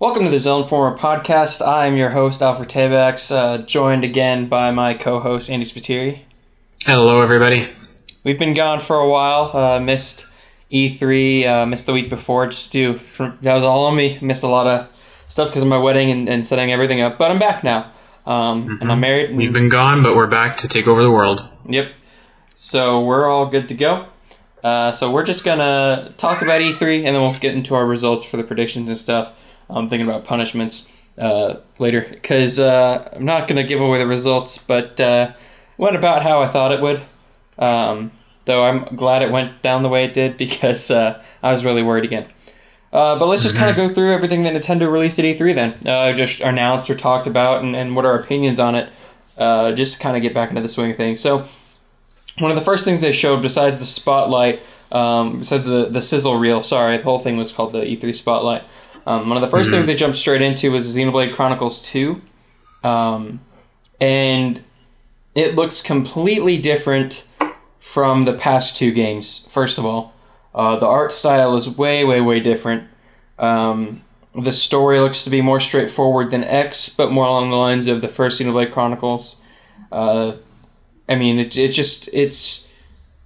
Welcome to the Zone Former podcast. I am your host, Alfred Tabax, joined again by my co-host, Andy Spiteri. Hello, everybody. We've been gone for a while. Missed E3, missed the week before. That was all on me. Missed a lot of stuff because of my wedding and setting everything up. But I'm back now, and I'm married. We've been gone, but we're back to take over the world. Yep. So we're all good to go. So we're just going to talk about E3, and then we'll get into our results for the predictions and stuff. I'm thinking about punishments later, because I'm not going to give away the results, but went about how I thought it would. Though I'm glad it went down the way it did, because I was really worried again. But let's just kind of go through everything that Nintendo released at E3 then. Just announced or talked about, and what our opinions on it, just to kind of get back into the swing of things. So, one of the first things they showed, besides the spotlight, besides the sizzle reel, the whole thing was called the E3 Spotlight. One of the first things they jumped straight into was Xenoblade Chronicles 2. And it looks completely different from the past two games, first of all. The art style is way, way, way different. The story looks to be more straightforward than X, but more along the lines of the first Xenoblade Chronicles. I mean, it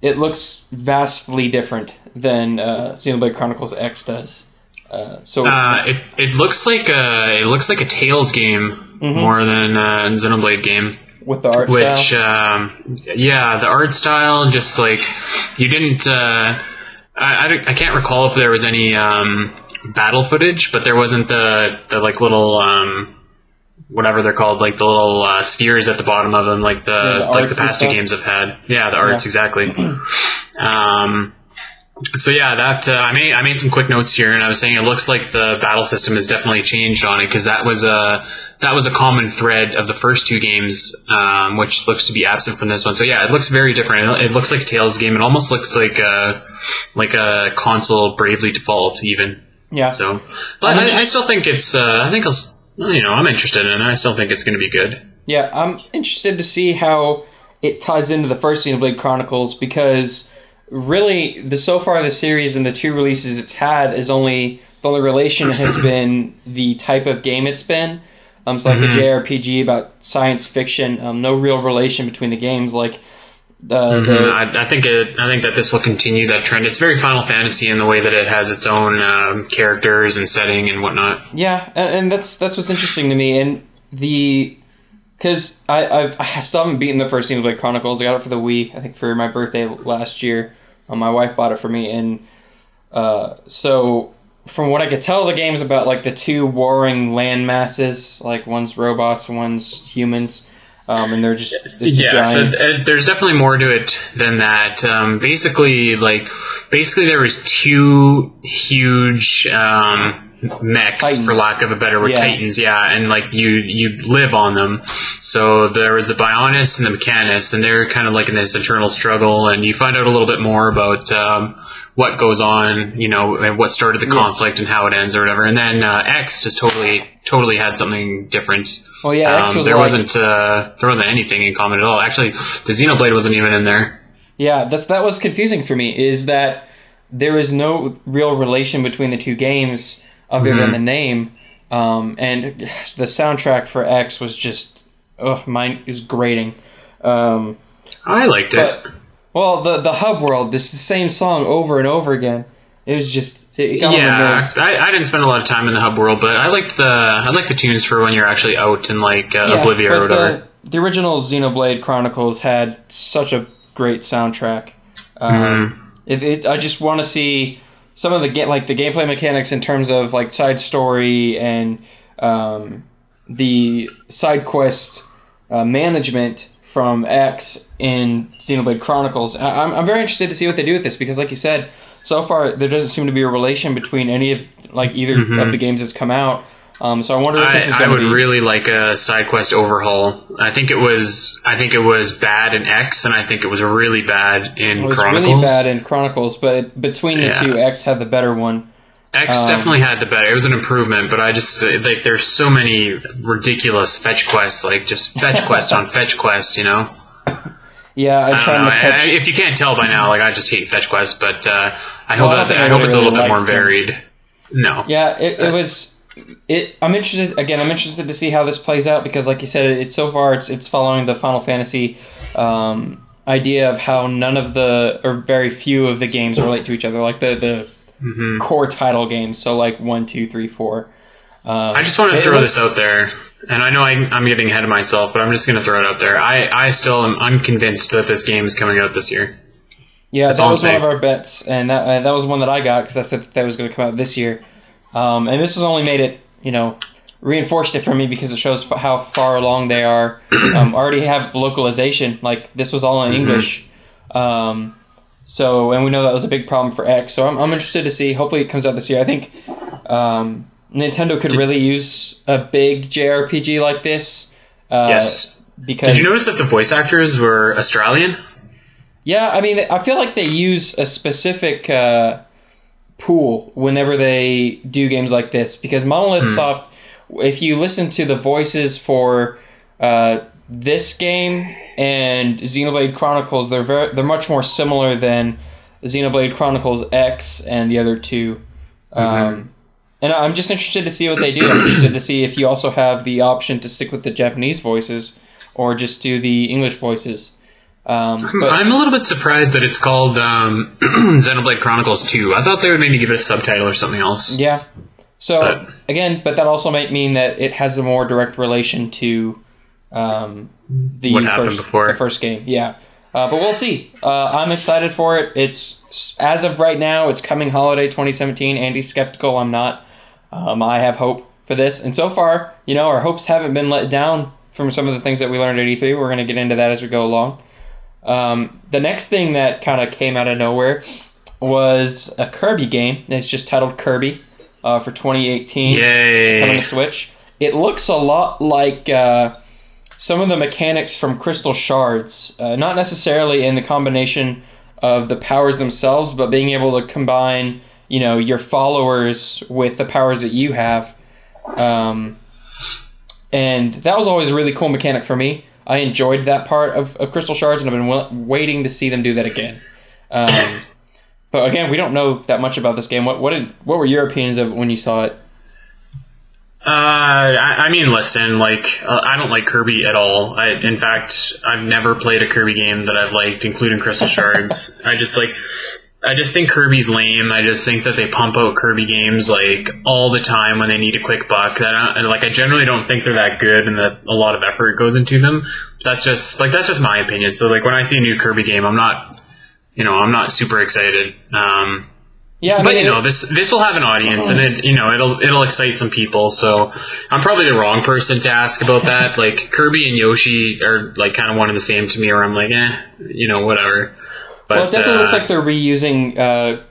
looks vastly different than Xenoblade Chronicles X does. It looks like a Tales game more than a Xenoblade game. With the art style? The art style, just like, you didn't, I can't recall if there was any battle footage, but there wasn't the like little, whatever they're called, like the little spheres at the bottom of them, like the past two games have had. Yeah, the arts, exactly. So yeah, that I made some quick notes here, and I was saying it looks like the battle system has definitely changed on it, because that was a common thread of the first two games, which looks to be absent from this one. So yeah, it looks very different. It looks like a Tales game. It almost looks like a console Bravely Default even. Yeah. So, but I still think it's. I'm interested in it. I still think it's going to be good. Yeah, I'm interested to see how it ties into the first Xenoblade Chronicles, because really, so far the series and the two releases it's had is the only relation has been the type of game it's been. It's like a JRPG about science fiction. No real relation between the games. Like I think that this will continue that trend. It's very Final Fantasy in the way that it has its own characters and setting and whatnot. Yeah, and that's what's interesting to me. And because I still haven't beaten the first Xenoblade Chronicles. I got it for the Wii, I think, for my birthday last year. My wife bought it for me, and so from what I could tell, the game's about like the two warring land masses, like one's robots and one's humans, and they're just giant. So there's definitely more to it than that. Basically there was two huge mechs, Titans, for lack of a better word, Titans, and like you live on them. So there was the Bionis and the Mechanus, and they're kind of like in this eternal struggle, and you find out a little bit more about what goes on, and what started the conflict and how it ends or whatever. And then X just totally had something different. Oh yeah, X was there wasn't anything in common at all. Actually, the Xenoblade wasn't even in there. Yeah, that was confusing for me, is that there is no real relation between the two games other than the name, and the soundtrack for X was just, mine is grating. I liked it. Well, the hub world, this is the same song over and over again. It was just, it got on my nerves. I didn't spend a lot of time in the hub world, but I like the tunes for when you're actually out in like Oblivion or whatever. The original Xenoblade Chronicles had such a great soundtrack. I just want to see some of the gameplay mechanics in terms of like side story and the side quest management from X in Xenoblade Chronicles. I'm very interested to see what they do with this, because like you said, so far there doesn't seem to be a relation between any of either of the games that's come out. So I wonder if this is going to be... I would really like a side quest overhaul. I think it was bad in X, and I think it was really bad in Chronicles. It was really bad in Chronicles, but between the two, X had the better one. X definitely had the better. It was an improvement, but I just there's so many ridiculous fetch quests, just fetch quest on fetch quest, Yeah, I'm trying to catch... If you can't tell by now, I just hate fetch quests, but I hope it's a little bit more varied. No. Yeah, it was... I'm interested. Again, I'm interested to see how this plays out because, like you said, it's so far it's following the Final Fantasy idea of how none of the or very few of the games relate to each other, like the core title games. So like 1, 2, 3, 4. I just want to throw this out there, and I know I'm getting ahead of myself, but I'm just going to throw it out there. I still am unconvinced that this game is coming out this year. Yeah, that was one of our bets, and that was one that I got because I said that was going to come out this year. And this has only made it, reinforced it for me because it shows how far along they are. Already have localization. Like, this was all in English. And we know that was a big problem for X. So I'm interested to see. Hopefully it comes out this year. I think Nintendo could really use a big JRPG like this. Yes. Because, did you notice that the voice actors were Australian? Yeah, I mean, I feel like they use a specific pool whenever they do games like this. Because Monolith Soft, if you listen to the voices for this game and Xenoblade Chronicles, they're much more similar than Xenoblade Chronicles X and the other two. And I'm just interested to see what they do. I'm interested to see if you also have the option to stick with the Japanese voices or just do the English voices. I'm a little bit surprised that it's called Xenoblade Chronicles 2. I thought they would maybe give it a subtitle or something else. Yeah. So, but that also might mean that it has a more direct relation to the first game. Yeah. But we'll see. I'm excited for it. It's as of right now, it's coming holiday 2017. Andy's skeptical. I'm not. I have hope for this. And so far, our hopes haven't been let down from some of the things that we learned at E3. We're going to get into that as we go along. The next thing that kind of came out of nowhere was a Kirby game. It's just titled Kirby for 2018. Yay. Coming to Switch. It looks a lot like some of the mechanics from Crystal Shards. Not necessarily in the combination of the powers themselves, but being able to combine, your followers with the powers that you have. And that was always a really cool mechanic for me. I enjoyed that part of Crystal Shards, and I've been waiting to see them do that again. But again, we don't know that much about this game. What were your opinions of it when you saw it? I mean, listen, I don't like Kirby at all. In fact, I've never played a Kirby game that I've liked, including Crystal Shards. I just think Kirby's lame. I just think that they pump out Kirby games all the time when they need a quick buck. I generally don't think they're that good and that a lot of effort goes into them. That's just my opinion. So when I see a new Kirby game, I'm not super excited. Yeah, this will have an audience and it'll excite some people. So I'm probably the wrong person to ask about that. Kirby and Yoshi are kind of one and the same to me, where I'm whatever. But, it definitely looks like they're reusing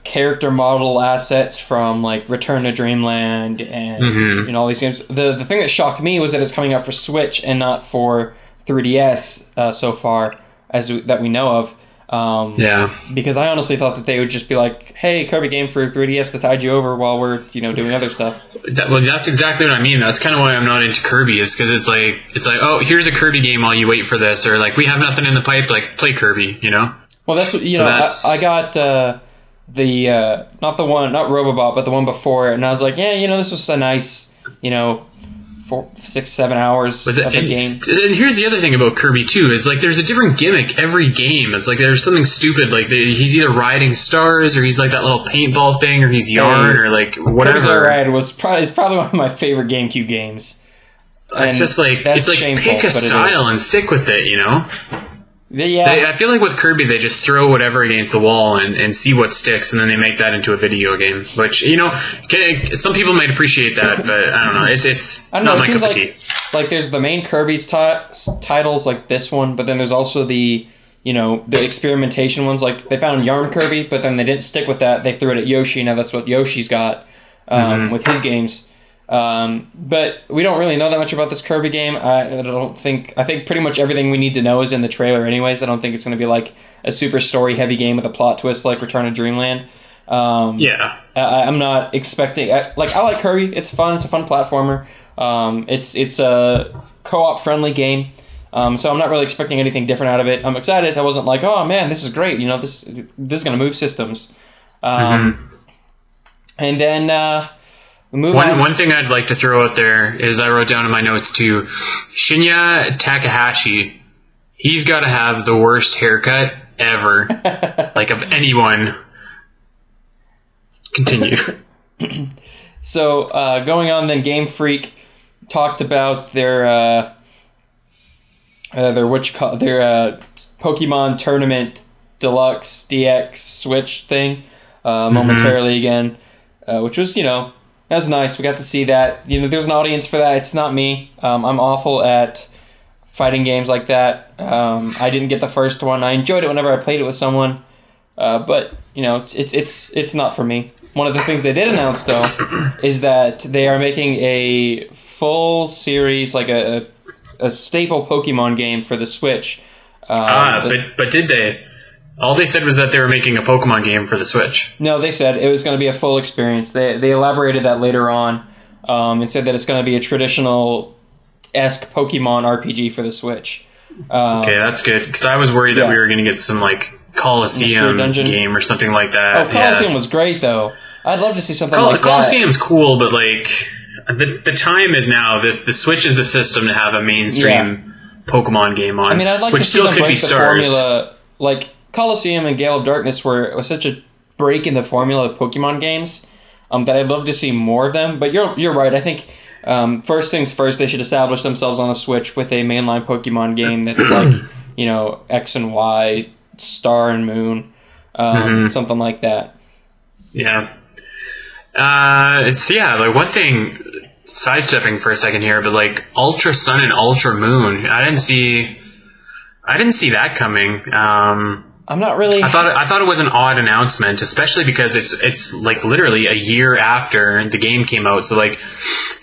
character model assets from Return to Dreamland and all these games. The thing that shocked me was that it's coming out for Switch and not for 3DS so far that we know of. Because I honestly thought that they would just be like, "Hey, Kirby game for 3DS to tide you over while we're doing other stuff." That's exactly what I mean. That's kind of why I'm not into Kirby, is because it's like, oh, here's a Kirby game while you wait for this, or we have nothing in the pipe, play Kirby, Well, that's what I got not Robobot, but the one before it, and I was like, yeah, this was a nice, 4, 6, 7 hours of a game. And here's the other thing about Kirby too, is there's a different gimmick every game. It's there's something stupid, he's either riding stars, or he's that little paintball thing, or he's yarn, or whatever. Kirby's Air Ride is probably one of my favorite GameCube games. It's just it's shameful, pick a style and stick with it, I feel with Kirby, they just throw whatever against the wall and see what sticks, and then they make that into a video game. Which, some people might appreciate that, but I don't know. It's not my cup of tea. There's the main Kirby's titles, like this one, but then there's also the experimentation ones. They found Yarn Kirby, but then they didn't stick with that. They threw it at Yoshi. Now that's what Yoshi's got with his games. But we don't really know that much about this Kirby game. I think pretty much everything we need to know is in the trailer anyways. I don't think it's going to be a super story heavy game with a plot twist like Return to Dreamland. I'm not expecting I like Kirby. It's fun. It's a fun platformer. It's a co-op friendly game. So I'm not really expecting anything different out of it. I'm excited. I wasn't oh man, this is great. This is going to move systems. And then One thing I'd like to throw out there is I wrote down in my notes too, Shinya Takahashi. He's got to have the worst haircut ever, like of anyone. Continue. So going on, then Game Freak talked about their Pokemon Tournament Deluxe DX Switch thing momentarily again, which was, that was nice. We got to see that. There's an audience for that. It's not me. I'm awful at fighting games like that. I didn't get the first one. I enjoyed it whenever I played it with someone, but it's not for me. One of the things they did announce, though, is that they are making a full series, like a staple Pokemon game for the Switch. But did they? All they said was that they were making a Pokemon game for the Switch. No, they said it was going to be a full experience. They elaborated that later on, and said that it's going to be a traditional-esque Pokemon RPG for the Switch. Okay, that's good, because I was worried that we were going to get some, like, Coliseum game or something like that. Oh, Coliseum was great, though. I'd love to see something like that. Coliseum's cool, but, like, the time is now. The Switch is the system to have a mainstream Pokemon game on. I mean, I'd like to see them break the formula. Like, Coliseum and Gale of Darkness was such a break in the formula of Pokemon games that I'd love to see more of them. But you're right. I think first things first, they should establish themselves on the Switch with a mainline Pokemon game that's like, X and Y, Star and Moon, something like that. Yeah. Like one thing, sidestepping for a second here, but like Ultra Sun and Ultra Moon, I didn't see that coming. I'm not really. I thought it was an odd announcement, especially because it's like literally a year after the game came out. So like,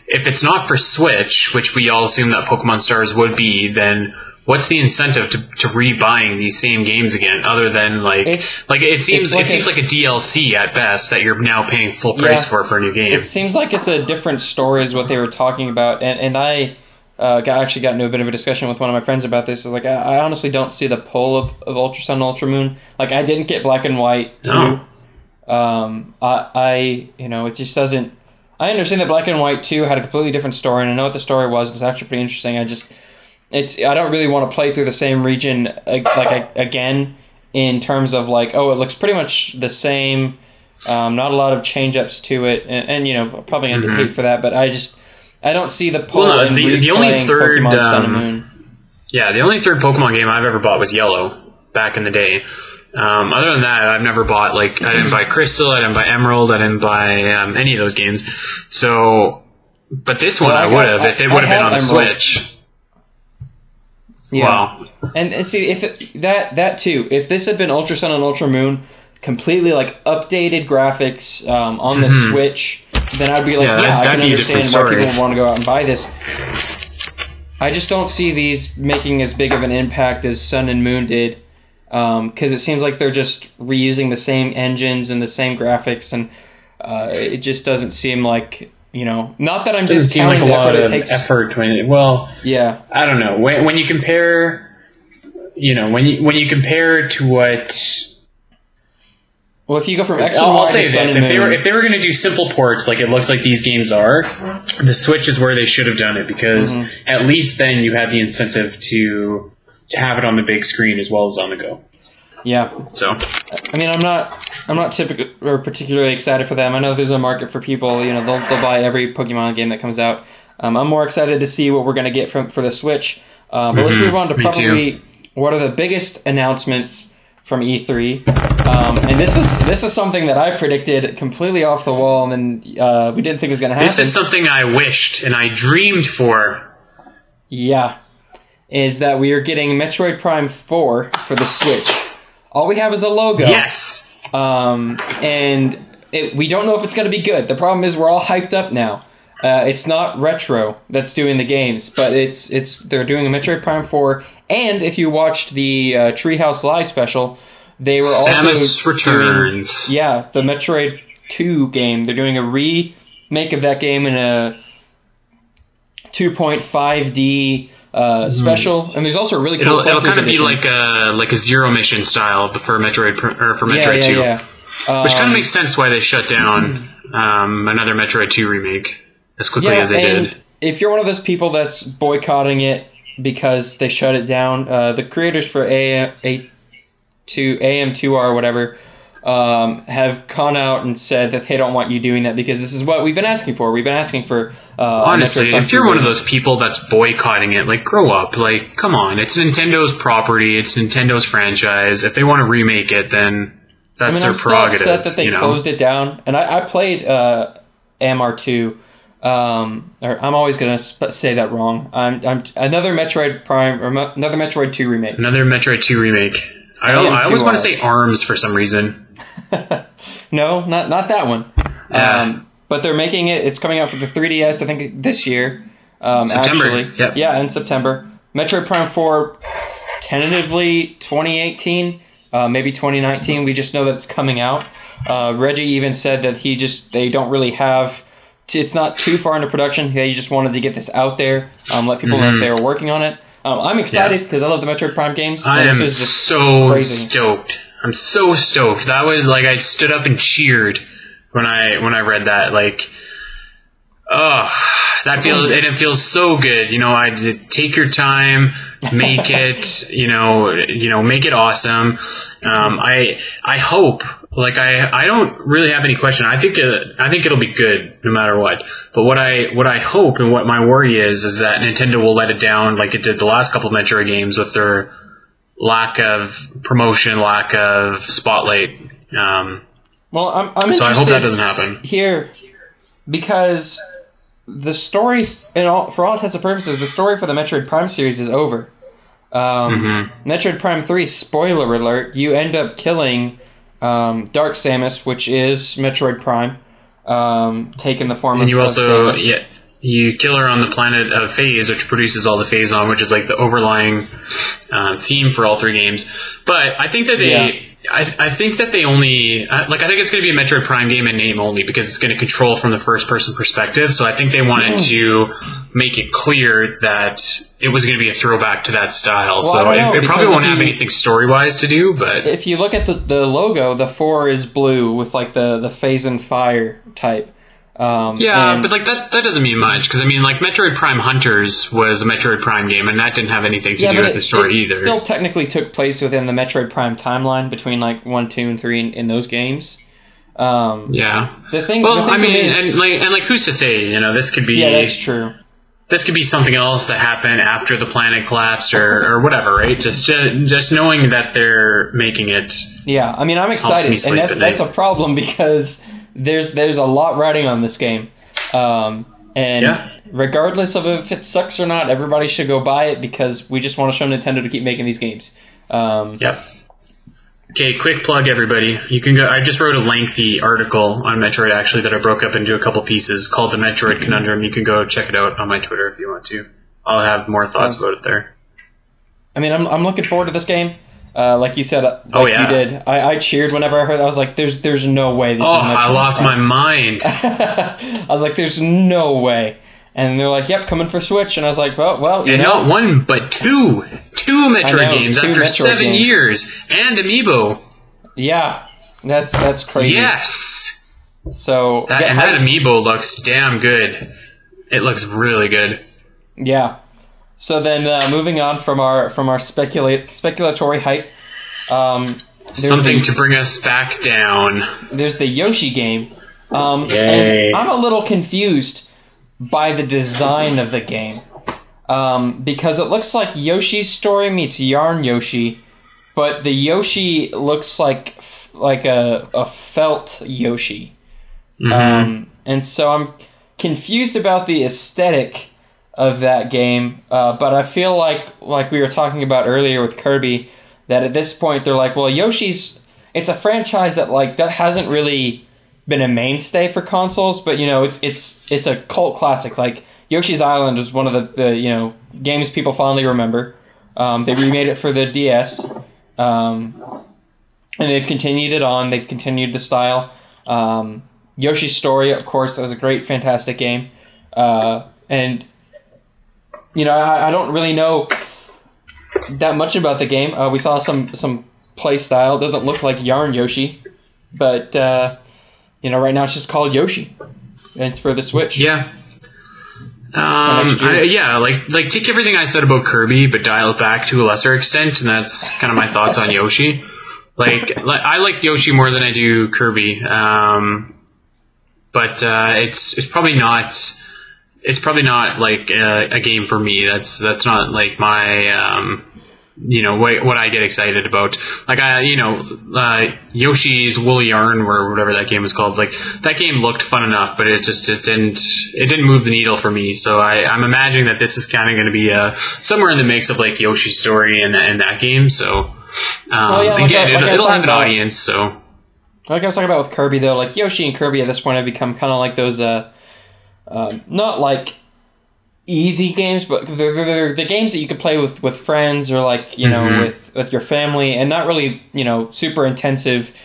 if it's not for Switch, which we all assume that Pokemon Stars would be, then what's the incentive to rebuying these same games again, other than it seems like a DLC at best that you're now paying full price for a new game. It seems like it's a different story is what they were talking about, and I actually got into a bit of a discussion with one of my friends about this. Is I honestly don't see the pull of Ultra Sun and Ultra Moon. Like, I didn't get Black and White too. It just doesn't. I understand that Black and White 2 had a completely different story, and I know what the story was. It's actually pretty interesting. I don't really want to play through the same region again in terms of it looks pretty much the same. Not a lot of change-ups to it, and probably going to hate for that, but I don't see the pull in the only third Pokemon Sun and Moon. Yeah, the only third Pokemon game I've ever bought was Yellow back in the day. Other than that, I've never bought I didn't buy Crystal, I didn't buy Emerald, I didn't buy any of those games. So, but this one I would have if it would have been on the Switch. Yeah. Wow. And see, if that too, if this had been Ultra Sun and Ultra Moon, completely updated graphics on the Switch, then I'd be I can understand why people would want to go out and buy this. I just don't see these making as big of an impact as Sun and Moon did, because it seems like they're just reusing the same engines and the same graphics, and it just doesn't seem like. Not that I'm discounting the effort it takes. Yeah, I don't know. When you compare, when you compare to what. Well, if you go from X and Y to Sun and Moon, if they were going to do simple ports like it looks like these games are, the Switch is where they should have done it, because at least then you had the incentive to have it on the big screen as well as on the go. Yeah. So, I mean, I'm not typically or particularly excited for them. I know there's a market for people. They'll buy every Pokemon game that comes out. I'm more excited to see what we're going to get for the Switch. But let's move on to probably what are the biggest announcements from E3. And this is something that I predicted completely off the wall, and then we didn't think it was going to happen. This is something I wished and I dreamed for. Yeah, is that we are getting Metroid Prime 4 for the Switch. All we have is a logo. Yes. And we don't know if it's going to be good. The problem is we're all hyped up now. It's not Retro that's doing the games, but they're doing a Metroid Prime 4. And if you watched the Treehouse Live special, they were Samus Returns. Doing, the Metroid 2 game. They're doing a remake of that game in a 2.5D special, and there's also a really cool. It'll kind of be like a Zero Mission style for Metroid 2. Yeah. Which kind of makes sense why they shut down another Metroid 2 remake as quickly as they did. If you're one of those people that's boycotting it because they shut it down, the creators for AM2R or whatever have gone out and said that they don't want you doing that because this is what we've been asking for. We've been asking for honestly, if you're one of those people that's boycotting it, like, grow up. Like, come on. It's Nintendo's property. It's Nintendo's franchise. If they want to remake it, then that's their prerogative. I'm still upset that they closed it down. And I played AMR2. Or I'm always going to say that wrong. I'm another Metroid Prime, or another Metroid 2 remake. Another Metroid 2 remake. I always want to say ARMS for some reason. No, not that one. Yeah. But they're making it. It's coming out for the 3DS, I think, this year. September. Actually. Yep. Yeah, in September. Metroid Prime 4, tentatively 2018, maybe 2019. We just know that it's coming out. Reggie even said that they don't really have... It's not too far into production. They just wanted to get this out there, let people know that they were working on it. I'm excited because I love the Metroid Prime games. I am so stoked. I'm so stoked. That was like I stood up and cheered when I read that. Like, oh, it feels so good. You know, I take your time, make it. Make it awesome. I hope. Like I don't really have any question. I think it'll be good no matter what. But what I hope and what my worry is that Nintendo will let it down like it did the last couple of Metroid games with their lack of promotion, lack of spotlight. I'm so I hope that doesn't happen here because the story, for all intents and purposes, the story for the Metroid Prime series is over. Metroid Prime 3, spoiler alert, you end up killing Dark Samus, which is Metroid Prime, taking the form of Samus. You kill her on the planet of Phase, which produces all the Phazon, which is like the overlying theme for all three games. But I think that I think that they only I think it's going to be a Metroid Prime game in name only because it's going to control from the first person perspective. So I think they wanted to make it clear that it was going to be a throwback to that style. Well, so it probably won't have anything story wise to do. But if you look at the logo, the 4 is blue with like the Phazon fire type. But like that doesn't mean much because I mean like Metroid Prime Hunters was a Metroid Prime game and that didn't have anything to do with the story either. It still technically took place within the Metroid Prime timeline between like 1, 2, and 3 in those games. The thing who's to say? You know, this could be. Yeah, that's true. This could be something else that happened after the planet collapsed or whatever, right? Just knowing that they're making it. Yeah, I mean, I'm excited, and that's a problem because there's a lot riding on this game, regardless of if it sucks or not, everybody should go buy it because we just want to show Nintendo to keep making these games. Okay, quick plug, everybody. You can go. I just wrote a lengthy article on Metroid, actually, that I broke up into a couple pieces called The Metroid Conundrum. You can go check it out on my Twitter if you want to. I'll have more thoughts about it there. I mean, I'm looking forward to this game. Like you said, you did. I cheered whenever I heard it. I was like, there's no way this is Metroid. I lost my mind. I was like, there's no way. And they're like, yep, coming for Switch. And I was like, well, and not one, but two Metroid games after 7 years. And Amiibo. Yeah, that's crazy. Yes! So that Amiibo looks damn good. It looks really good. Yeah. So then moving on from our speculatory hype. Something to bring us back down. There's the Yoshi game. And I'm a little confused by the design of the game, because it looks like Yoshi's Story meets Yarn Yoshi, but the Yoshi looks like a felt Yoshi, and so I'm confused about the aesthetic of that game. But I feel like we were talking about earlier with Kirby, that at this point they're like, well, it's a franchise that hasn't really been a mainstay for consoles, but it's a cult classic. Like Yoshi's Island is one of the games people fondly remember. They remade it for the DS, and they've continued it on. They've continued the style. Yoshi's Story, of course, that was a great, fantastic game. And I don't really know that much about the game. We saw some play style. It doesn't look like Yarn Yoshi, but right now it's just called Yoshi, and it's for the Switch. Yeah. Like take everything I said about Kirby, but dial it back to a lesser extent, and that's kind of my thoughts on Yoshi. Like I like Yoshi more than I do Kirby, but it's probably not. It's probably not like a game for me. That's not like my what I get excited about. Like Yoshi's Woolly Yarn or whatever that game was called. Like that game looked fun enough, but it didn't move the needle for me. So I'm imagining that this is kind of going to be somewhere in the mix of like Yoshi's story and that game. So it'll have an audience. So like I was talking about with Kirby though, like Yoshi and Kirby at this point have become kind of like those not like easy games, but they're the games that you could play with friends or like with your family, and not really super intensive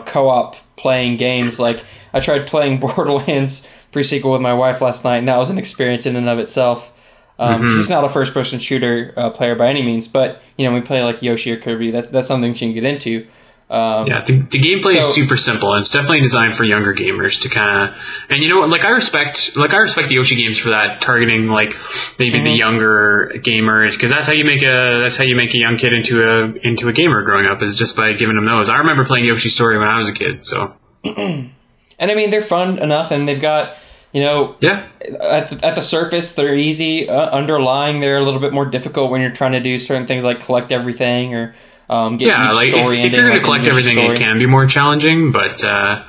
co-op playing games. Like I tried playing Borderlands pre-sequel with my wife last night, and that was an experience in and of itself. She's not a first-person shooter player by any means, but we play like Yoshi or Kirby. That's something she can get into. The gameplay is super simple, and it's definitely designed for younger gamers to kind of. And I respect the Yoshi games for that, targeting like maybe the younger gamers, because that's how you make a young kid into a gamer growing up, is just by giving them those. I remember playing Yoshi's Story when I was a kid, so. And I mean, they're fun enough, and they've got at the surface they're easy. Underlying, they're a little bit more difficult when you're trying to do certain things like collect everything or. Get each story if you're going to collect everything, it can be more challenging. But I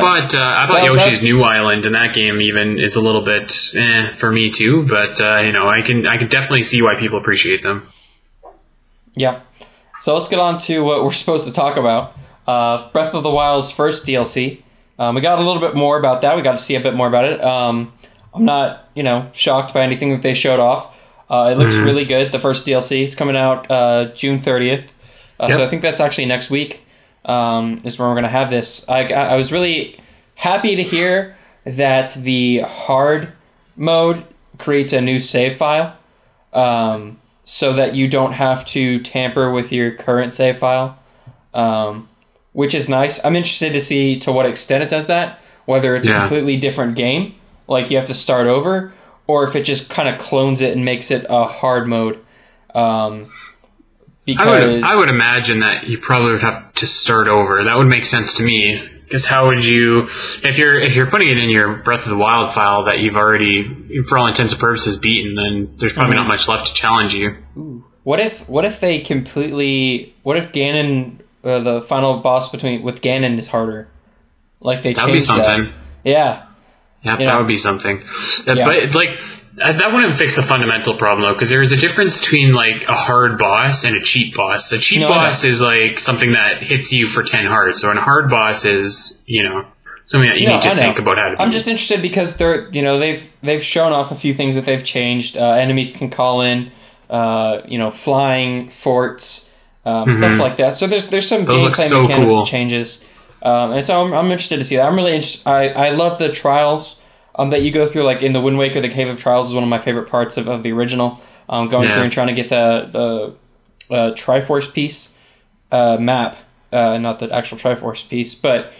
bought Yoshi's New Island, and that game even is a little bit for me too. But I can definitely see why people appreciate them. Yeah. So let's get on to what we're supposed to talk about. Breath of the Wild's first DLC. We got a little bit more about that. We got to see a bit more about it. I'm not shocked by anything that they showed off. It looks really good, the first DLC. It's coming out June 30th. So I think that's actually next week is when we're going to have this. I was really happy to hear that the hard mode creates a new save file so that you don't have to tamper with your current save file, which is nice. I'm interested to see to what extent it does that, whether it's a completely different game, like you have to start over, or if it just kind of clones it and makes it a hard mode. Because I would imagine that you probably would have to start over. That would make sense to me. Because how would you, if you're putting it in your Breath of the Wild file that you've already, for all intents and purposes, beaten, then there's probably not much left to challenge you. Ooh. What if Ganon, the final boss with Ganon is harder? Like they changed that. That would be something. Yeah. Yeah, that would be something. But like that wouldn't fix the fundamental problem though, because there is a difference between like a hard boss and a cheat boss. A cheat boss is like something that hits you for 10 hearts, so a hard boss is something that you need to think about how to beat. I'm just interested because they've shown off a few things that they've changed. Enemies can call in flying forts, stuff like that. So there's some gameplay mechanic changes. And so I'm interested to see that. I'm really interested. I love the trials that you go through. Like in the Wind Waker, the Cave of Trials is one of my favorite parts of the original. Going through and trying to get the Triforce piece map, not the actual Triforce piece, but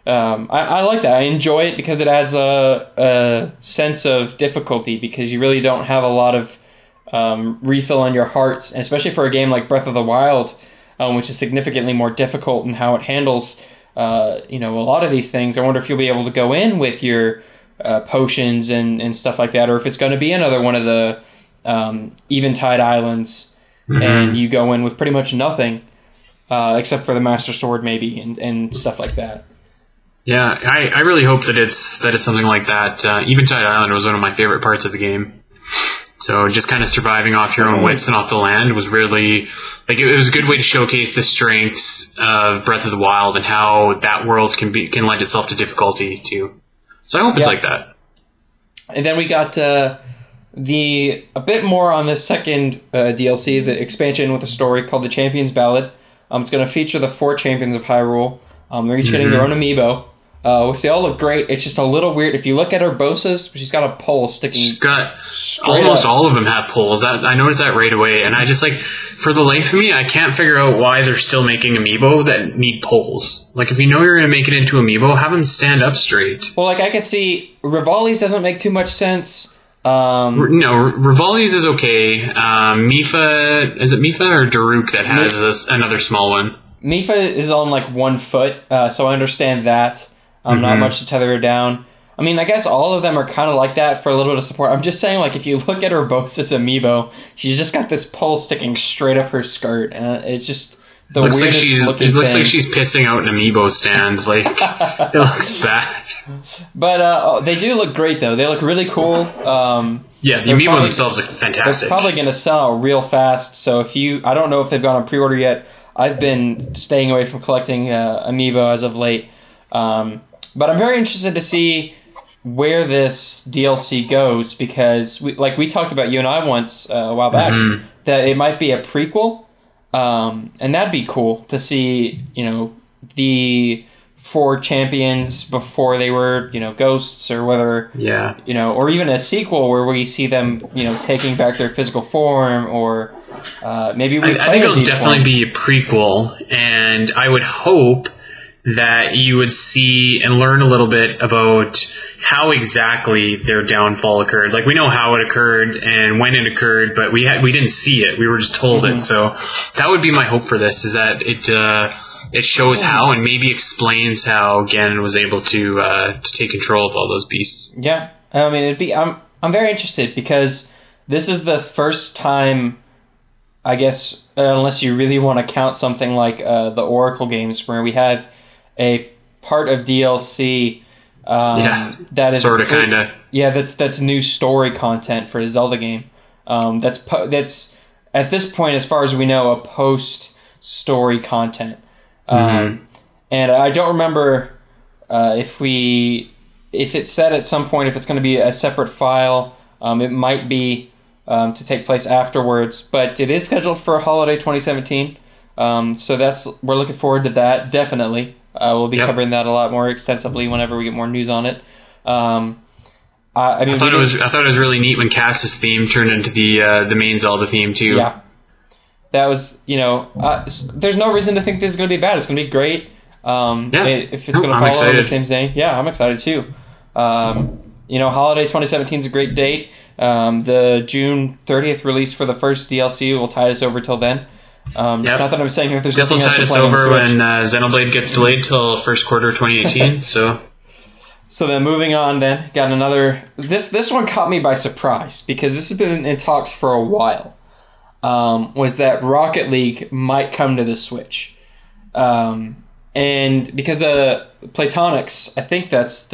I like that. I enjoy it because it adds a sense of difficulty, because you really don't have a lot of refill on your hearts, and especially for a game like Breath of the Wild, which is significantly more difficult in how it handles a lot of these things. I wonder if you'll be able to go in with your potions and stuff like that, or if it's going to be another one of the Eventide Islands, and you go in with pretty much nothing except for the Master Sword maybe and stuff like that. Yeah, I really hope that it's something like that. Eventide Island was one of my favorite parts of the game. So just kind of surviving off your own wits and off the land was really, like, it was a good way to showcase the strengths of Breath of the Wild and how that world can lend itself to difficulty too. So I hope it's like that. And then we got a bit more on the second DLC, the expansion with a story called The Champion's Ballad. It's going to feature the 4 champions of Hyrule. They're each getting their own amiibo. which they all look great. It's just a little weird. If you look at Urbosa's, she's got a pole sticking. She's got almost all of them have poles. I noticed that right away, and I just like, for the life of me, I can't figure out why they're still making amiibo that need poles. Like, if you know you're going to make it into amiibo, have them stand up straight. Well, like I could see Rivali's doesn't make too much sense. No, Rivali's is okay. Mifa, is it Mifa or Daruk that has another small one? Mifa is on like 1 foot, so I understand that. Not much to tether her down. I mean, I guess all of them are kind of like that for a little bit of support. I'm just saying, like, if you look at Urbosa's amiibo, she's just got this pole sticking straight up her skirt, and it's just the weirdest looking thing. It looks like she's pissing out an amiibo stand. Like, it looks bad. But they do look great, though. They look really cool. Yeah, the amiibo themselves look fantastic. They're probably going to sell out real fast, so I don't know if they've gone on pre-order yet. I've been staying away from collecting amiibo as of late. But I'm very interested to see where this DLC goes, because we talked about, you and I once a while back, that it might be a prequel, and that'd be cool to see, the 4 champions before they were, ghosts, or whether, or even a sequel where we see them, taking back their physical form, or maybe we I think it'll definitely be a prequel, and I would hope that you would see and learn a little bit about how exactly their downfall occurred. Like, we know how it occurred and when it occurred, but we didn't see it. We were just told it. So that would be my hope for this, is that it shows how, and maybe explains how Ganon was able to take control of all those beasts. Yeah, I mean, I'm very interested, because this is the first time, I guess, unless you really want to count something like the Oracle games, where we have a part of DLC that is sort of kind of that's new story content for a Zelda game. That's at this point, as far as we know, a post story content. And I don't remember if it said at some point if it's going to be a separate file. It might be to take place afterwards, but it is scheduled for holiday 2017. So we're looking forward to that, definitely. We'll be covering that a lot more extensively whenever we get more news on it. I thought it was really neat when Cass's theme turned into the main Zelda theme too. Yeah, that was there's no reason to think this is going to be bad. It's going to be great. If it's going to follow the same vein, I'm excited too. Holiday 2017 is a great date. The June 30th release for the first DLC will tide us over till then. Not that I'm saying that there's nothing else to play. This will tide us over when Xenoblade gets delayed till first quarter of 2018. So then moving on, then got another. This one caught me by surprise, because this has been in talks for a while. Was that Rocket League might come to the Switch, and because Platonics, I think was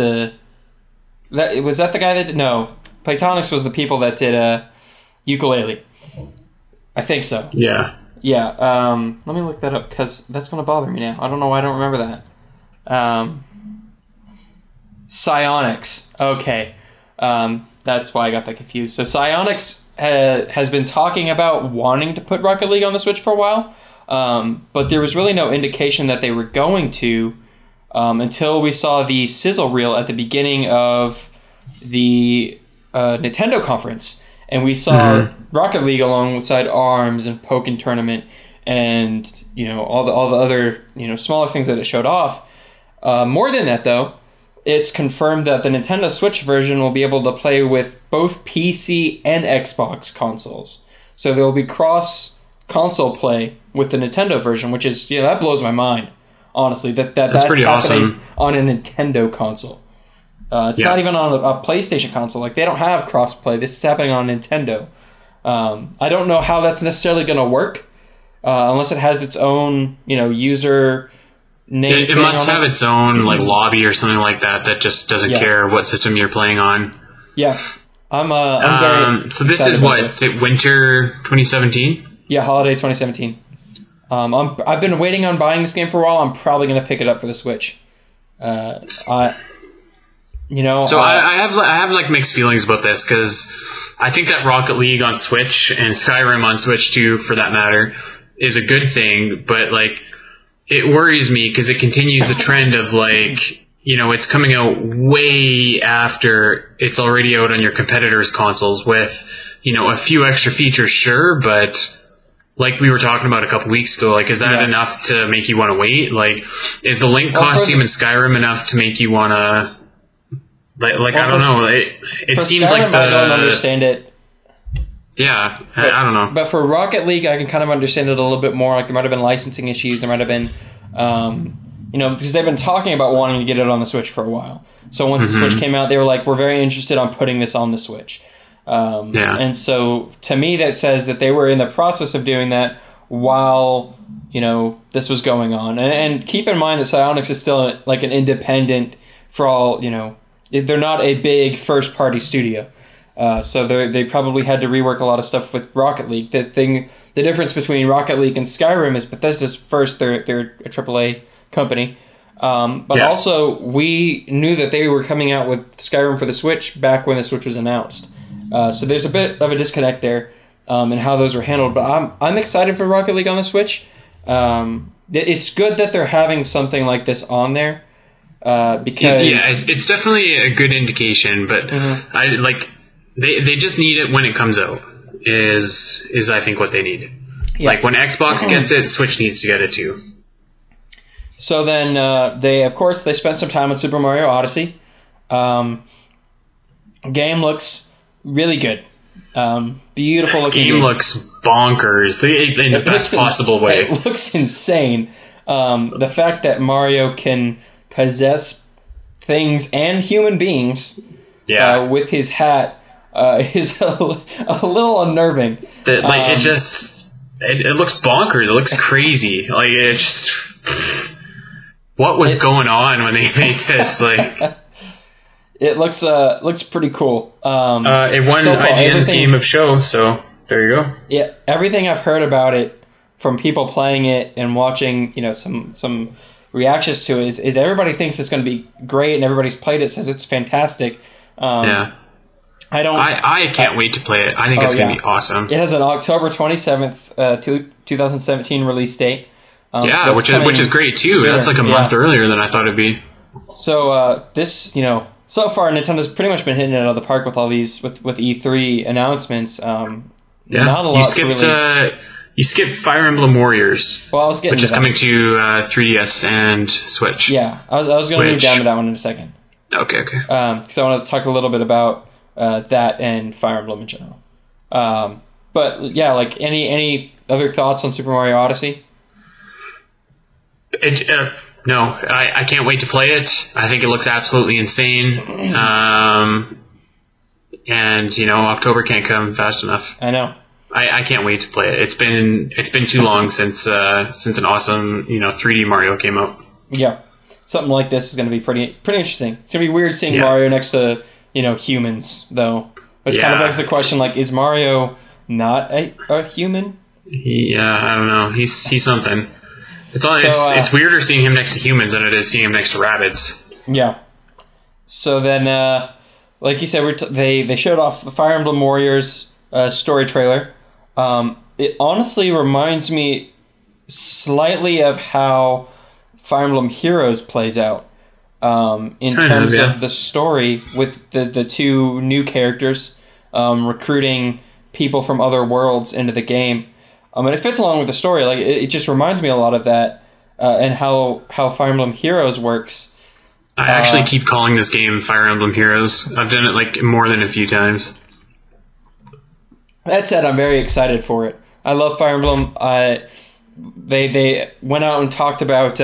that the guy that did, no, Platonics was the people that did Ukulele. I think so. Yeah, let me look that up, because that's going to bother me now. I don't know why I don't remember that. Psionics. Okay. That's why I got that confused. So Psionics has been talking about wanting to put Rocket League on the Switch for a while, but there was really no indication that they were going to until we saw the sizzle reel at the beginning of the Nintendo conference. And we saw Rocket League alongside ARMS and Pokken Tournament, and all the other smaller things that it showed off. More than that, though, it's confirmed that the Nintendo Switch version will be able to play with both PC and Xbox consoles. So there will be cross console play with the Nintendo version, which is that blows my mind, honestly. That's pretty awesome on a Nintendo console. It's not even on a PlayStation console. Like, they don't have crossplay. This is happening on Nintendo. I don't know how that's necessarily going to work, unless it has its own, user name. It must have its own lobby or something like that just doesn't care what system you're playing on. Yeah, I'm very. So this is what winter 2017. Yeah, holiday 2017. I've been waiting on buying this game for a while. I'm probably going to pick it up for the Switch. I have mixed feelings about this, because I think that Rocket League on Switch and Skyrim on Switch too, for that matter, is a good thing. But it worries me, because it continues the trend of it's coming out way after it's already out on your competitors' consoles with, a few extra features, sure, but like we were talking about a couple weeks ago, like, is that enough to make you want to wait? Like, is the Link costume in Skyrim enough to make you want to, like I don't know. It seems Skyrim, like I don't understand it. Yeah, I don't know. But for Rocket League, I can kind of understand it a little bit more. Like, there might have been licensing issues. There might have been, because they've been talking about wanting to get it on the Switch for a while. So once the Switch came out, they were like, we're very interested on putting this on the Switch. And so to me, that says that they were in the process of doing that while, this was going on. And keep in mind that Psyonix is still like an independent for all, they're not a big first-party studio. So they probably had to rework a lot of stuff with Rocket League. The difference between Rocket League and Skyrim is Bethesda's first, they're a AAA company. But also, we knew that they were coming out with Skyrim for the Switch back when the Switch was announced. So there's a bit of a disconnect there in how those were handled. But I'm excited for Rocket League on the Switch. It's good that they're having something like this on there. Because it's definitely a good indication, but they just need it when it comes out is I think what they need. Like when Xbox gets it, Switch needs to get it too. So then they spent some time with Super Mario Odyssey. Game looks really good. Beautiful looking game. Looks bonkers in the best possible way. It looks insane. The fact that Mario can possess things and human beings with his hat is a little unnerving. It looks bonkers. It looks crazy. Like, it just... What was going on when they made this? Like, it looks pretty cool. It won IGN's Game of Show, so there you go. Yeah, everything I've heard about it from people playing it and watching, some reactions to it is everybody thinks it's going to be great, and everybody's played it says it's fantastic. I can't wait to play it. I think it's going to be awesome. It has an October 27th, 2017 release date. So which is great too. Sooner. That's like a month earlier than I thought it'd be. So this, so far Nintendo's pretty much been hitting it out of the park with all these with E3 announcements. Not a lot. You skipped Fire Emblem Warriors, which is coming to 3DS and Switch. Yeah, I was going to move down to that one in a second. Okay. Because I want to talk a little bit about that and Fire Emblem in general. But yeah, like any other thoughts on Super Mario Odyssey? No, I can't wait to play it. I think it looks absolutely insane. And October can't come fast enough. I know. I can't wait to play it. It's been too long since an awesome 3D Mario came out. Yeah, something like this is going to be pretty interesting. It's going to be weird seeing Mario next to humans though, which kind of begs the question: like, is Mario not a human? I don't know. He's something. It's weirder seeing him next to humans than it is seeing him next to rabbits. Yeah. So then, like you said, they showed off the Fire Emblem Warriors story trailer. It honestly reminds me slightly of how Fire Emblem Heroes plays out in terms of the story with the two new characters recruiting people from other worlds into the game. And it fits along with the story. Like it just reminds me a lot of that and how Fire Emblem Heroes works. I actually keep calling this game Fire Emblem Heroes. I've done it like more than a few times. That said, I'm very excited for it. I love Fire Emblem. They went out and talked about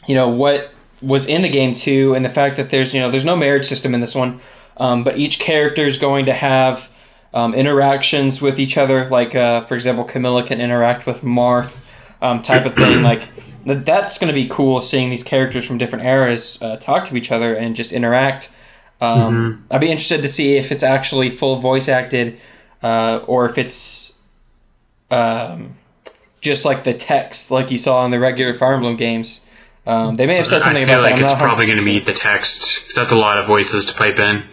what was in the game too, and the fact that there's no marriage system in this one, but each character is going to have interactions with each other. Like for example, Camilla can interact with Marth, type of thing. Like that's going to be cool, seeing these characters from different eras talk to each other and just interact. I'd be interested to see if it's actually full voice acted. Or if it's just like the text, like you saw in the regular Fire Emblem games. They may have said something about that. I feel like it's probably going to be the text, because that's a lot of voices to pipe in.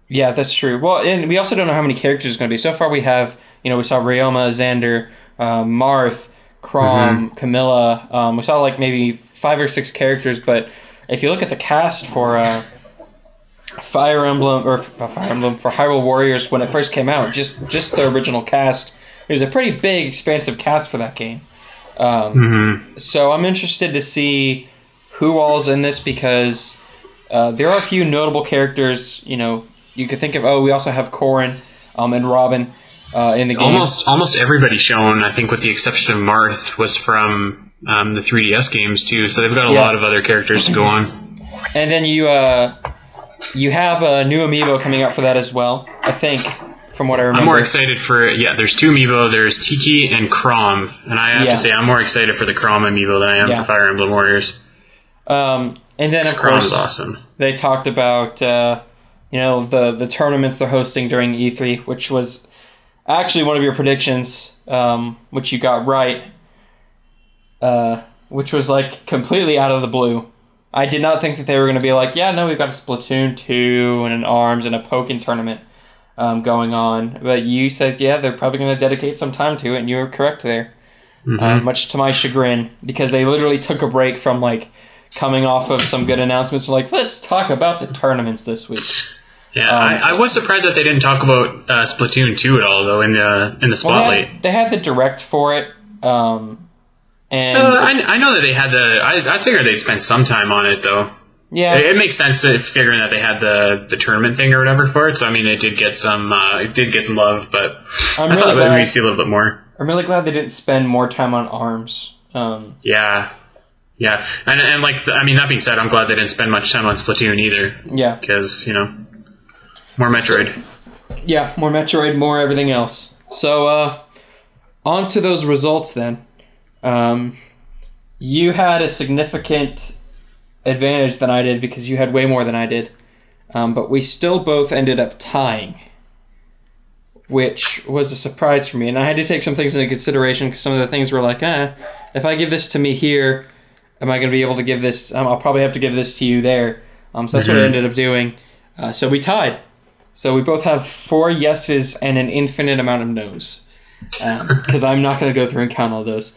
Yeah, that's true. Well, and we also don't know how many characters it's going to be. So far we have, we saw Ryoma, Xander, Marth, Chrom, Camilla. We saw like maybe 5 or 6 characters, but if you look at the cast for Fire Emblem, or Fire Emblem, for Hyrule Warriors when it first came out, just the original cast, it was a pretty big, expansive cast for that game. So I'm interested to see who all's in this, because there are a few notable characters. You know, you could think of, we also have Corrin and Robin in the game. Almost everybody shown, I think with the exception of Marth, was from the 3DS games too, so they've got a lot of other characters to go on. And then you have a new amiibo coming out for that as well, I think, from what I remember. I'm more excited for, there's two amiibo, there's Tiki and Chrom, and I have to say I'm more excited for the Chrom amiibo than I am for Fire Emblem Warriors. And then, of Chrom course, is awesome. They talked about, the tournaments they're hosting during E3, which was actually one of your predictions, which you got right, which was, like, completely out of the blue. I did not think that they were going to be like, we've got a Splatoon 2 and an ARMS and a Pokken tournament going on. But you said, they're probably going to dedicate some time to it, and you were correct there. Much to my chagrin, because they literally took a break from, like, coming off of some good announcements, like, let's talk about the tournaments this week. Yeah, I was surprised that they didn't talk about Splatoon 2 at all, though, in the spotlight. Well, they had the direct for it, and I know that they had I figured they'd spend some time on it, though. Yeah, it makes sense figuring that they had the tournament thing or whatever for it. So I mean, it did get some love, but I thought we'd maybe see a little bit more. I'm really glad they didn't spend more time on ARMS. Yeah, and like that being said, I'm glad they didn't spend much time on Splatoon either. Yeah, because more Metroid. More Metroid, more everything else. So on to those results then. You had a significant advantage than I did because you had way more than I did. But we still both ended up tying, which was a surprise for me. And I had to take some things into consideration, because some of the things were like, if I give this to me here, am I going to be able to give this? I'll probably have to give this to you there. So that's what I ended up doing. So we tied. So we both have 4 yeses and an infinite amount of nos. Because I'm not going to go through and count all those.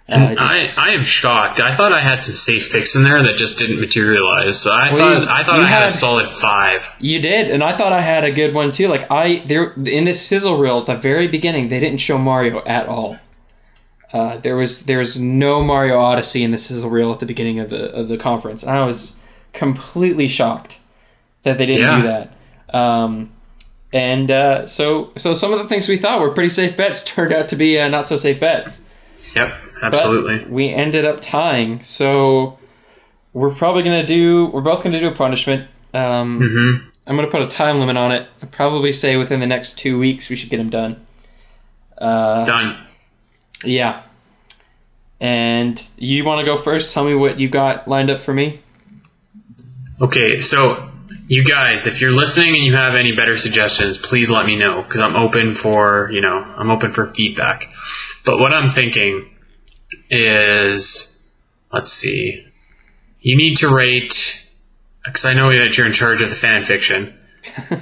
I am shocked. I thought I had some safe picks in there that just didn't materialize. So I thought I had a solid 5. You did, and I thought I had a good one too. Like in this sizzle reel at the very beginning, they didn't show Mario at all. There was no Mario Odyssey in the sizzle reel at the beginning of the conference, and I was completely shocked that they didn't do that. So some of the things we thought were pretty safe bets turned out to be not so safe bets. Yep, absolutely. But we ended up tying, so we're both gonna do a punishment. I'm gonna put a time limit on it. I'd probably say within the next 2 weeks we should get them done. Done. Yeah. And you want to go first? Tell me what you got lined up for me. Okay, so you guys, if you're listening and you have any better suggestions, please let me know, because I'm open for feedback. But what I'm thinking is, let's see, you need to rate, because I know that you're in charge of the fan fiction,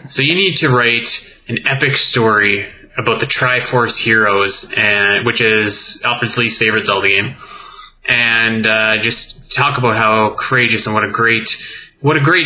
so you need to write an epic story about the Triforce Heroes, which is Alfred's least favorite Zelda game, and just talk about how courageous and what a great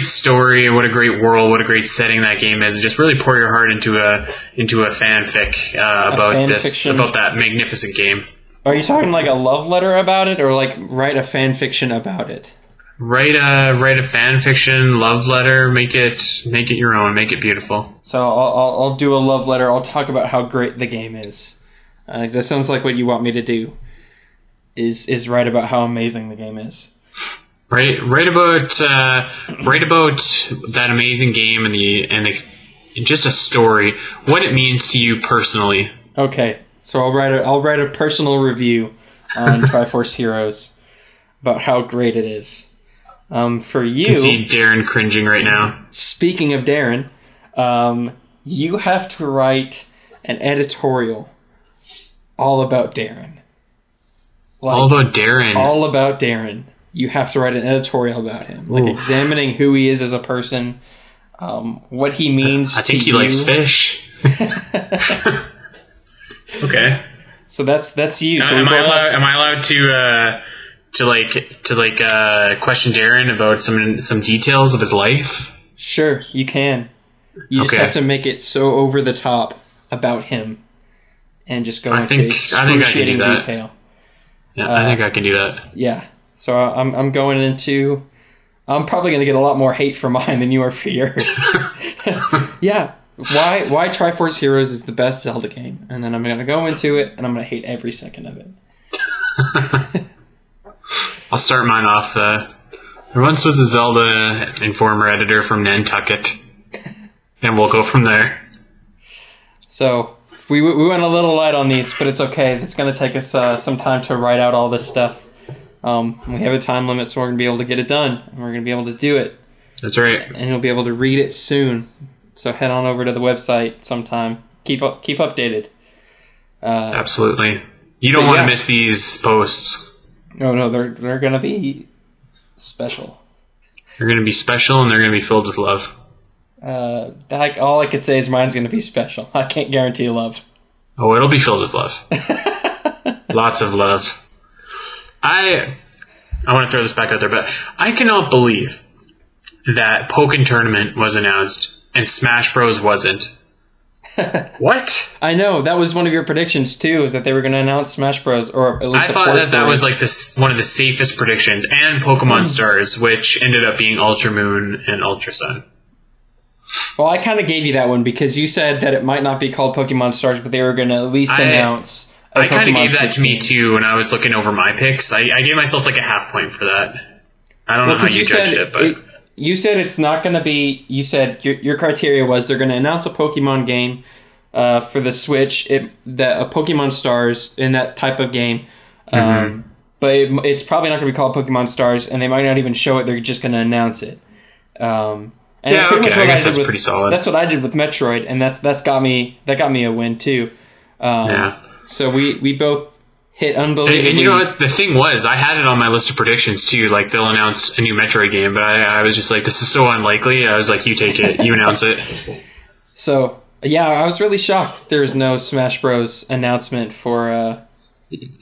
story, what a great world, what a great setting that game is, and just really pour your heart into a fanfic about that magnificent game. Are you talking like a love letter about it, or like write a fan fiction about it? Write a fan fiction, love letter, make it your own, make it beautiful. So I'll do a love letter. I'll talk about how great the game is. 'Cause that sounds like what you want me to do. Is write about how amazing the game is. Write about that amazing game and just a story, what it means to you personally. Okay, so I'll write a personal review on Triforce Heroes about how great it is. For you, I can see Darren cringing right now. Speaking of Darren, you have to write an editorial all about Darren. All about Darren. All about Darren. You have to write an editorial about him, like examining who he is as a person, what he means to you. I think he likes fish. Okay. So that's you. So am I allowed question Darren about some details of his life? Sure, you can. You just have to make it so over the top about him, and just go into excruciating detail. Yeah, I think I can do that. Yeah. So I'm going into. I'm probably going to get a lot more hate for mine than you are for yours. Yeah. Why Triforce Heroes is the best Zelda game, and then I'm going to go into it, and I'm going to hate every second of it. I'll start mine off. There once was a Zelda Informer editor from Nantucket, and we'll go from there. So we went a little light on these, but it's okay. It's going to take us some time to write out all this stuff. We have a time limit, so we're going to be able to get it done, and we're going to be able to do it. That's right. And you'll be able to read it soon. So head on over to the website sometime. Keep updated. Absolutely. You don't want to miss these posts. No, they're going to be special. They're going to be special, and they're going to be filled with love. All I could say is mine's going to be special. I can't guarantee love. Oh, it'll be filled with love. Lots of love. I want to throw this back out there, but I cannot believe that Pokken Tournament was announced and Smash Bros. Wasn't. What? I know, that was one of your predictions too, is that they were going to announce Smash Bros. Or at least I thought that was like one of the safest predictions, and Pokemon Stars, which ended up being Ultra Moon and Ultra Sun. Well, I kind of gave you that one because you said that it might not be called Pokemon Stars, but they were going to at least announce. I kind of gave that to me too when I was looking over my picks. I gave myself like a half point for that. I don't know how you judged it, but you said it's not going to be. You said your criteria was they're going to announce a Pokemon game for the Switch, a Pokemon Stars in that type of game, but it's probably not going to be called Pokemon Stars, and they might not even show it. They're just going to announce it. And yeah, okay. I guess that's pretty solid. That's what I did with Metroid, and that got me a win too. Yeah. So we both hit unbelievably. And you know what? The thing was, I had it on my list of predictions too. Like, they'll announce a new Metroid game, but I was just like, this is so unlikely. I was like, you take it. You announce it. So, yeah, I was really shocked there was no Smash Bros. Announcement for...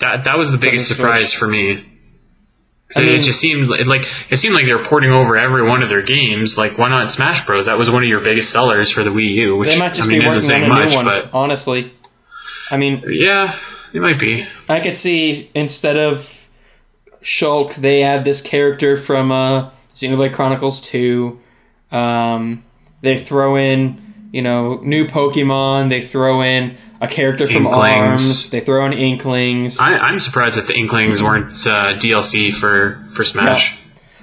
That was the biggest surprise for me. It just seemed like they were porting over every one of their games. Like, why not Smash Bros? That was one of your biggest sellers for the Wii U, which, they might just be working on a new one, but honestly. I mean... Yeah, it might be. I could see, instead of Shulk, they add this character from Xenoblade Chronicles 2. They throw in, new Pokemon. They throw in a character from ARMS. They throw in Inklings. I'm surprised that the Inklings weren't DLC for Smash. Yeah.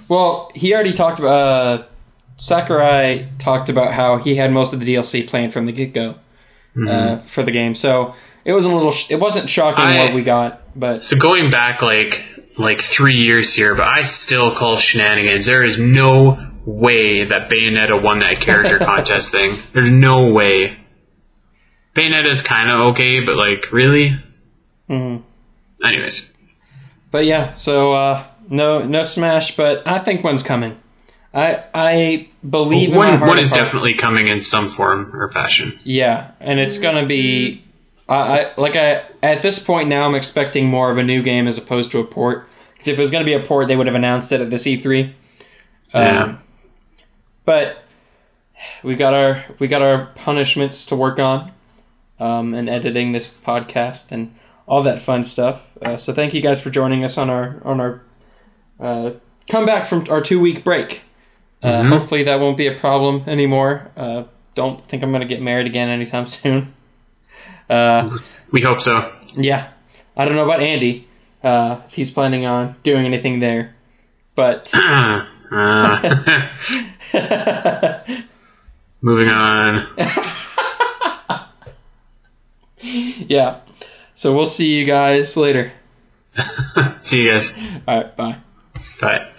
Well, he already talked about... Sakurai talked about how he had most of the DLC planned from the get-go for the game. So... It wasn't shocking what we got, but so going back like 3 years here, but I still call shenanigans. There is no way that Bayonetta won that character contest thing. There's no way. Bayonetta's kind of okay, but like, really? Anyways, but yeah. So no Smash, but I think one's coming. I believe in my heart one is of hearts. Definitely coming in some form or fashion. Yeah, and it's gonna be. At this point now, I'm expecting more of a new game as opposed to a port. Because if it was going to be a port, they would have announced it at the E3. Yeah. But we got our punishments to work on, and editing this podcast and all that fun stuff. So thank you guys for joining us on our comeback from our 2-week break. Hopefully that won't be a problem anymore. Don't think I'm going to get married again anytime soon. We hope so. Yeah. I don't know about Andy, if he's planning on doing anything there. But moving on. Yeah. So we'll see you guys later. See you guys. All right, bye. Bye.